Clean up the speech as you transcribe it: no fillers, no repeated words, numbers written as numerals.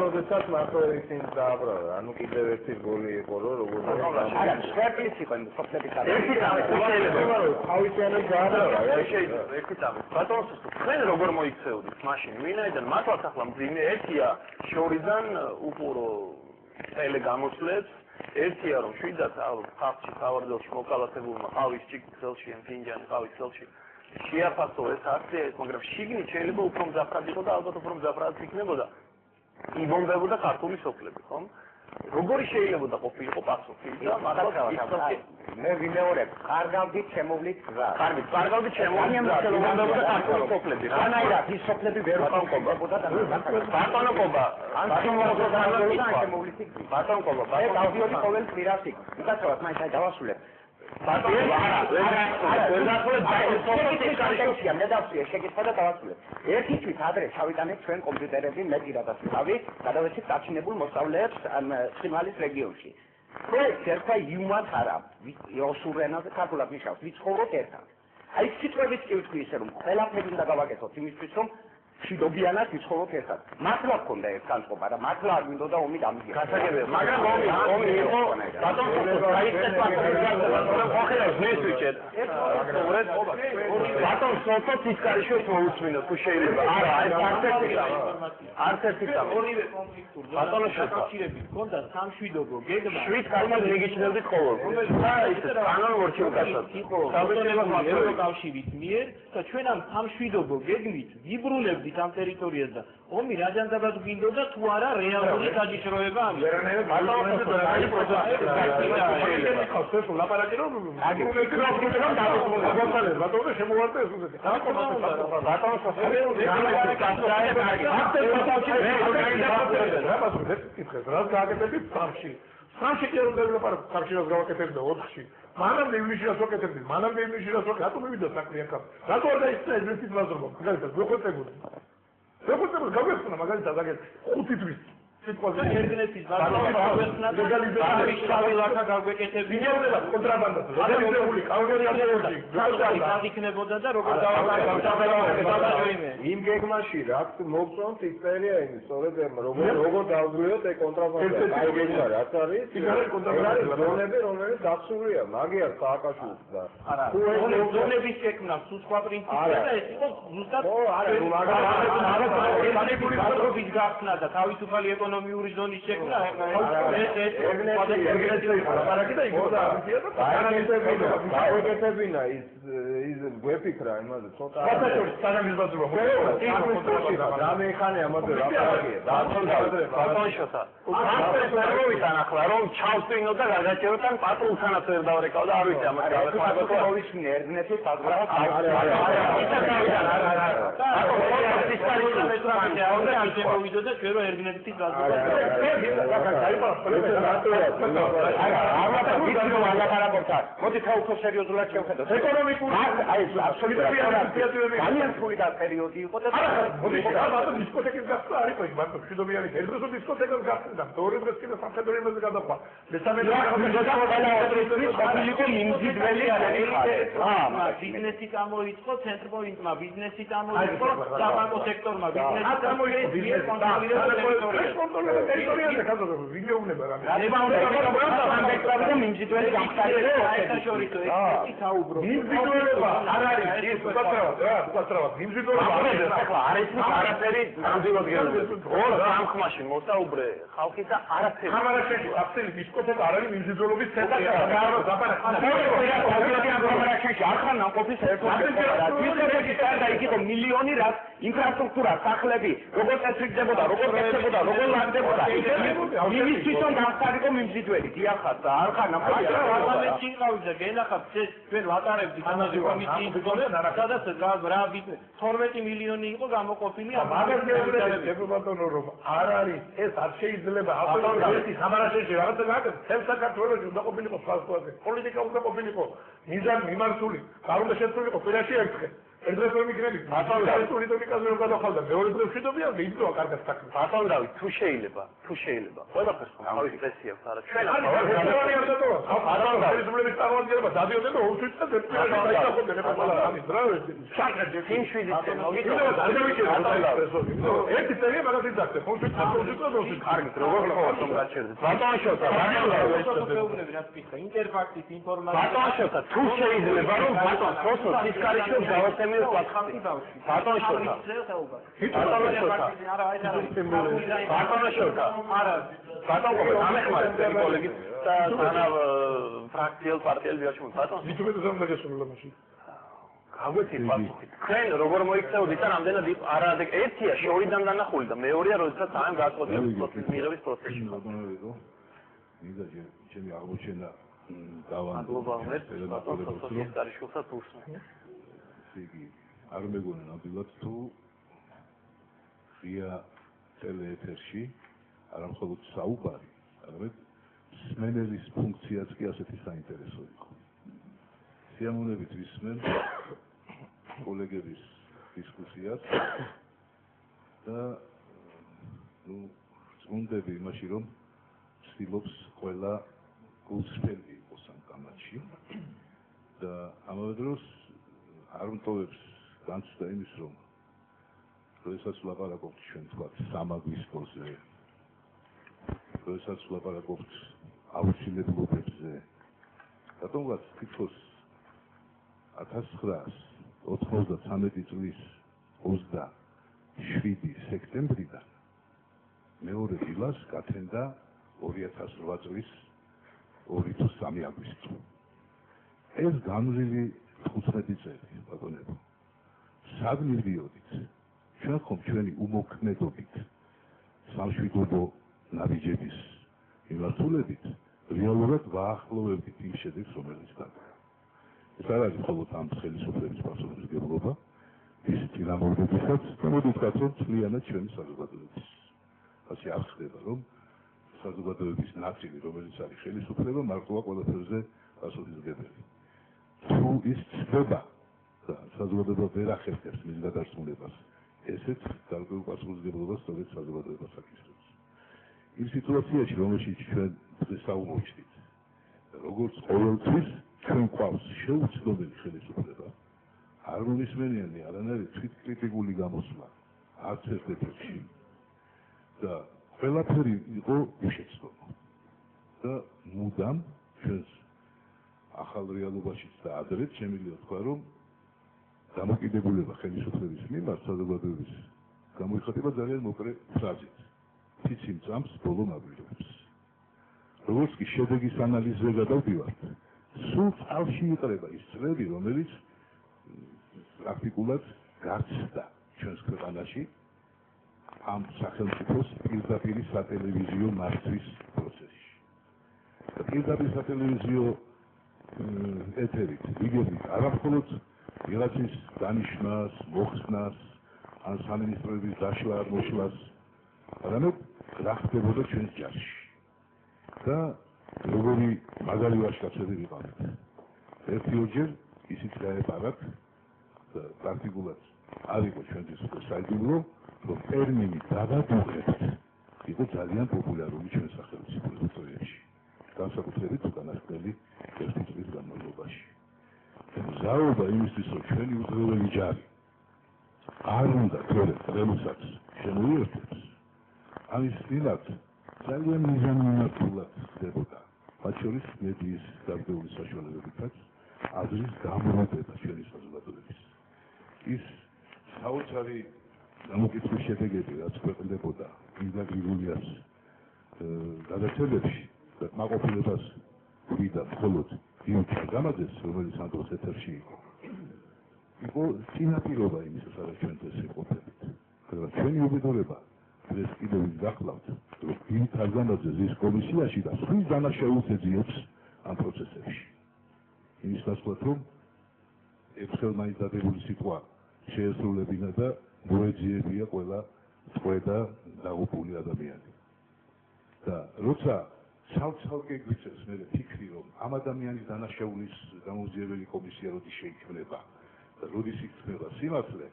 როდესაც მარტოექსინს დააბრალა, ანუ კიდევ ერთი გოლი იყო, რომ როგორ არა, სვერტლის იყო სოფლების არა. თავისიანად დააბრალა, შეიძლება ერთი წამი. ბატონო, თქვენ როგორ მოიქცეოდით მაშინ? ვინაიდან მართლაც ახლა მძიმე ერთია შორიდან უყურო წელე გამოსვლებს, ერთია რომ შვიდად ხალხში თავარდელში მოკალათებულმა ყავის ჭიქელში ან ფინჯანი ყავის ხელში შეაფასო ეს აქცია, მაგრამ შიგნით შეიძლება უფრო მძაფრად იყო და ალბათ უფრო მძაფრად იქნებოდა. იბომბებოდა ქართული სოფლები, ხომ? როგორი შეიძლება ყოფილიყო პასუხი და მართლა მე ვიმეორებ, კარგავდით შემოვლით გზა. კარგით, კარგავდით შემოვლით გზა. იბომბებოდა ქართული სოფლები. რანაირად ის სოფლები ვერ უყურებოდა და ბატონობა, ან შემოვლით გზა. ბატონობა, მე დავდიოდი ყოველ კვირას იქ. უკაცრავად მაინც აი დავასრულებ. ერთი თვით ადრე ჩავიტანეთ ჩვენ კომპიუტერები მე პირადად ვიყავი, გადავეცით დარჩენებულ მოსწავლეებს ცხინვალის რეგიონში. პროექტი ერქვა იუმათ არა, ოსურ ენაზე ქართულად ნიშნავს, ვიცხოვროთ ერთად. აი სიტყვებით კი ვთქვი ისე რომ ყველაფერი უნდა გავაკეთოთ იმისთვის რომ მშვიდობიანად ვიცხოვროთ ერთად. მართლა გქონდა ეს განწყობა და მართლა არ მინდოდა ომი დამიგება. გასაგებია, მაგრამ ომი იყო ბატონო დაიწყება მაგრამ ხოხერავს ნესვიჭეთ. ბატონო სოფოთ ისკარიშოს მოუწმინო თუ შეიძლება. არა, აი არც ერთი თამა. ორივე კონფლიქტურ ზონაში კავშირები ჰქონდა სამშვიდობო გეგმა. შვიდ კალმად მიგიჩნევდით ყოველ. ის კანონურჩი უკაცრავ. იყო ევროკავშირის მიერ და ჩვენ ამ სამშვიდობო გეგმით ვიბრუნებდით ამ ტერიტორიას და ომი რაჯანდაბად გინდოდა თუ არა რეალური დაჯიშროება ამის. სამში კი რომ დეველოპერ კარჩინოს გავაკეთებდა 4-ში. მანამდე ივნისში რაც ვაკეთებდი, მანამდე ივნისში რაც ვაკეთებდი, რატომ მივიდა საქმე აქ? რატო არ დაიწყე ეგრეთი ბაზრობა? მაგალითად, ვეხვეწებოდი. გავეცნა მაგალითად აგეთ 5 თვის. ერგნეთის ბაზრობა გავეცნა და ლეგალიზაცია გავეკეთებდი. ვინაუდება კონტრაბანდას. ლეგალიზებული კალგერიაში. იქნებოდა და როგორ დავაყენებდა იმ გეგმაში რაც მოგწონთ ისწერია იმის, სწორედ როგორ დავზრიოთ ეს კონტრაბანდა. აი გეგმა რაც არის, ზონები რომელიც დაცულია, მაგია სააკაშვილს და არა, ზონების გეგმა სულ სხვა პრინციპია და ეს იყო ზუსტად მაგალითად გახსნა და თავისუფალი ეკონომიური ზონის შექმნა დაეკეთებინა ის გვეფიქრა იმაზე ცოტა დამეხანე ამაზე რა პარაკია ბატონშოთა ტრანსფეროვიდან ახლა რომ ჩავსვინო და გადაჭეროთან პატრონთანაც ვერ დავრეკავ და არ ვიცი ამას გავიხსნე ერგნეთის საზღვრად მოდი თავ სერიოზულად შევხედოთ. ეკონომიკური აი ძალიან სრული და პერიოდი იყო და მოდი ბატონო დისკოთეკის გახსნა არ იყო იქ ბატონო მშვიდობიანი ერთხელ დისკოთეკას გახსნა და ორი დღეს კიდე სამხედრო იმაზე გადაყვა. მესამე ბიზნესი გამოიწყო ცენტრპოინტმა, ბიზნესი გამოიწყო საბანკო სექტორმა, ბიზნესი გამოიწყო ტერიტორიაზე ხაზობები ვინეუნება რა. მიმზიდველი გამხდარია საერთაშორისო ექსპერტი საუბრო. მიმზიდველება არ არის ის უკაცრავად მიმზიდველება ახლა არ ის არაფერი ნამდვილად გეროს. ორ სამხმაში მოსაუბრე ხალხი და არაფერი. ხამარაშენში აფსელი დისკოთეკა არ არის მიმზიდველობის ცენტრი. ახლა ნაყოფის ერთობლივი და იქ იყო მილიონი რაც ინფრასტრუქტურა, სახლები, როგორ წესრიგდებოდა, როგორ კეთდებოდა, როგორ ლაგდებოდა. იმის თვითონ გამხდარიყო მიმზიდველი. დიახაც და არ ხარ ნაყოფი. პარლამენტში იყავით და გენახავთ ეს ჩვენ ვატარებდით ამაზე კომისიის გოლებს, სადაც რა 12 მილიონი იყო გამოყოფილი ამ ბატონო რომ არ არის ეს არ შეიძლება ავტომატურად ხამარაშენში რაღაცა გააკეთოს. თემ საქართველოში უნდა ყოფილიყო სხვა სიტუაცია. პოლიტიკა უნდა ყოფილიყო მიზანი მიმართული, არ უნდა შეცვლილიყო კვირაში ერთხელ. ეს რომ მიგრები რესპუბლიკაზე რომ გადახალდა მეორე დღე მშვიდობია იმდროა კარგად საქმე ბატონ დავით თუ შეიძლება ყველაფერს თავის წესი აქვს არა ჩვენ რესპუბლიკის წარმომადგენლობა დადიოდნენ და უსვიცდა დაიწყოდნენ ამის რა იმ შვიდიც ერთი წერია მაგას იძახτε უსვიცდა კარგი როგორ ხომ გაჩერდეთ ბატონ შოთა ინტერფაქტის ინფორმაცია ბატონ შოთა თუ შეიძლება რომ ბატონ ხოსო სისკარიშო გავაცემიო ბატონ შოთა ბატონ ამეხმარეთ კოლეგით და თანავ ფრაქციელ პარტიელ ვიაშმულ ბატონ მithumet ზამბაგესულა მაშინ გაგვეცით თქვენ როგორ მოიქცეოდით და რამდენად არა ერთია შორიდან დანახული და მეორეა როდესაც ამ გაწყვეტილების მიღების პროცესში მინდა ჩემი აღმოჩენა დავან გლობალურად ბატონ სოციალისტარიშულსაც უსმენ იგი არ მეგონა ნამდვილად თუ ღია ტელეეთერში არა მხოლოდ საუბარი, არამედ სმენელის ფუნქციაც კი ასეთი საინტერესო იყო. სიამოვნებით ვისმენ კოლეგების დისკუსიას და წუნდები იმაში, რომ ცდილობს ყველა გულწრფელი იყოს ამ კამათში და ამავე დროს არ მტოვებს განცდა იმის, რომ როდესაც ვლაპარაკობთ ჩვენ თქვა სამაგისტროზე, როდესაც ვლაპარაკობთ აუცილებლობებზე, რატომღაც თითქოს 1993 წლის 27 სექტემბრიდან მეორე დილას გათენდა 2008 წლის 2 თუ 3 აგვისტო. ეს განვლილი 15 წელი, ბატონებო. სად მივდიოდით? ჩვენ ხომ ჩვენი უმოქმედობით სამშვიდობო ნაბიჯების მიმართულებით რეალურად ვაახლოვებდით იმ შედეგს, რომელიც გაგვეცა. ეს არ არის მხოლოდ ამ ხელისუფლების პასუხისმგებლობა, ის წინამორბედისაც და მოდი ვთქვათ, რომ ძალიანად ჩვენი საზოგადოების. ასე არ ხდება, რომ საზოგადოების ნაწილი, რომელიც არის ხელისუფლება, მარტოა ყველაფერზე პასუხისმგებელი. თუ ის ხდება და საზოგადოება ვერ ახერხებს მის გადასრულებას, ესეც გარკვეულ პასუხისმგებლობას სწორედ საზოგადოებას აკისრებს. იმ სიტუაციაში, რომელშიც ჩვენ დღეს აღმოჩნდით, როგორც ყოველთვის ჩვენ გვყავს შეუცდომელი ხელისუფლება, არ მომისმენიანი არანაირი თვითკრიტიკული გამოსვლა არც ერთ ეფექტში და ყველაფერი იყო უშეცდომო და მუდამ ჩვენს ახალ რეალობაშიც და ადრეც შემიძლია თქვა, რომ დამოკიდებულება ხელისუფლების მიმართ საზოგადოების გამოიხატება ძალიან მოკლე ფრაზით. ციციმ წამს ბოლო მაგვირებს. როგორც კი შედეგის ანალიზზე გადავდივართ, სულ წყალში იყრება ის წლები, რომელიც პრაქტიკულად გაცდა ჩვენს ქვეყანაში ამ სახელმწიფოს პირდაპირ სატელევიზიო მართვის პროცესში. პირდაპირ სატელევიზიო ეთერით, ვიგებით, არა მხოლოდ ვიღაცის დანიშვნას, მოხსნას, ან სამინისტროების დაშლა-მოშლას, არამედ რა ხდებოდა ჩვენს ჯარში. და როგორი მაგარი ვაჟკაცები ვიყავით. ერთ-ორჯერ ისიც გაეპარათ და პრაქტიკულად არ იყო ჩვენთვის საიდუმლო, რომ ტერმინი „დავადუღებთ“ იყო ძალიან პოპულარული ჩვენ სახელმწიფო წრეებში. განსაკუთრებით უკანასკნელი 1 წლის განმავლობაში. მზაობა იმისთვის, რომ ჩვენი უძღველი ჯარი არ უნდა თორემ რემუსაც შემოიერთებს, ამის წინათ ძალიან მიზანმიმართულად ხდებოდა, მათ შორის მედიის გარკვეული საშუალებებითაც აზრის გამრავლება ჩვენი საზოგადოების. ის საოცარი დამოკიდების შედეგები, რაც ქვეყნდებოდა წმინდა გრიგოლიას გადაცემებში და მაყოფილებას ვიდა მხოლოდ იმ programაძეს, რომელიც ამ დროს ეთერში იყო წინაპირობა იმისა, სადაც ჩვენ დღეს ვიყოფებით. მაგრამ ჩვენი უბედურება დღეს კიდევ გახლავთ, რომ იმ programაძეს ის კომისიაში და სხვის დანაშაულს ეძიებს ამ პროცესებში. იმის ნაცვლად, რომ ექსპერიმენტ დადებული სიტყვა შეესრულებინა და მოეძიებია ყველა წვედა დაღუპული ადამიანი. და როცა ცალ-ცალკე გვიწევს მე ფიქრი, რომ ამ ადამიანის დანაშაულის გამოძიებელი კომისია როდის შეიქმნება და როდის იქნება სიმართლე